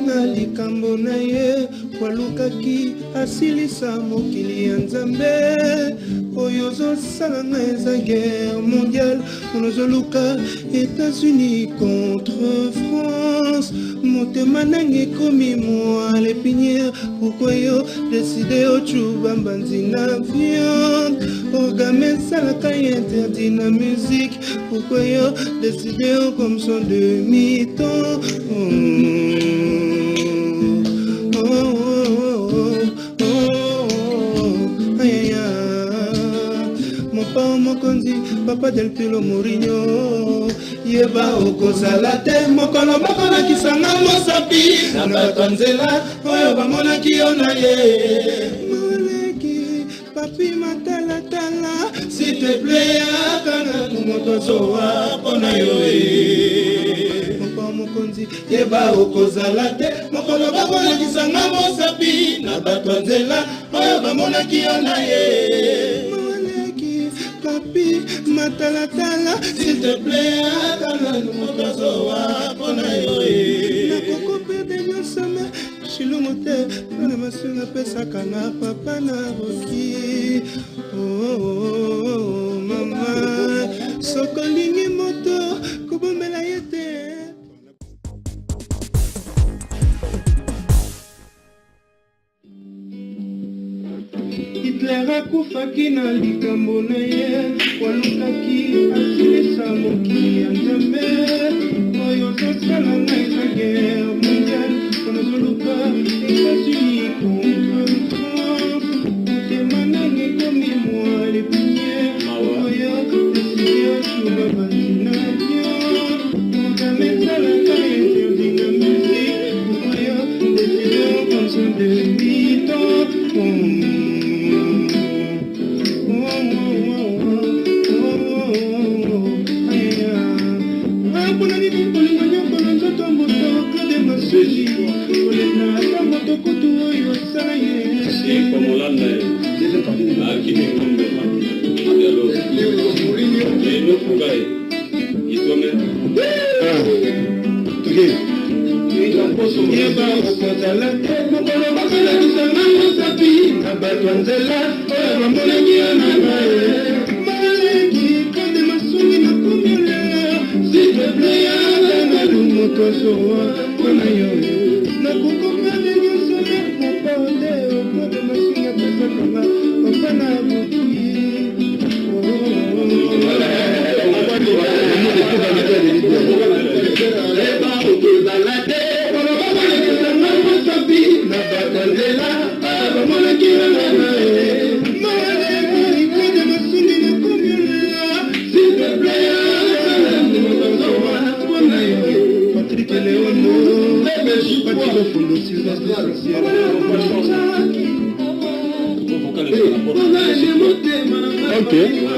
na likambo na ye walukaki asilisa mokili ya Nzambe oyo zosala na eza guerre mondiale onozoluka États-Unis contre France motema nange komi moi l'épinière pourquoi yo décidé ochuba mbanzi na viande orgame salaka interdit na musique pourquoi yo décidé comme son demi-temps Papa del Pilo Mourinho Yeba okozala te mokolo mokola kisanga mosapi na bato nzela oyo bamona kiona ye moleki papi matala tala s'il te plaît akana moto soa pona yo Papa mokonzi yeba okozala te mokolo mokola kisanga mosapi na bato nzela oyo bamona kiona ye Papi, matalatala, s'il te plaît, akala numokazo wa pona yoe. Na koko perde nyosame, shilumote, na masunga pesa kana papa na boki. Oh, mama, sokolingi moto, kubomela yete. Hitler akufaki na likambo na ye walukaki asilisa mokili ya Nzambe oyo zosala na eza guerre mondiale onozoluka États-Unis contre France motema nange komi moi l'épinière oyo décidé ochuba basi na viande orgame esalaka interdit na musique oyo décidé comme son demi-temps Good.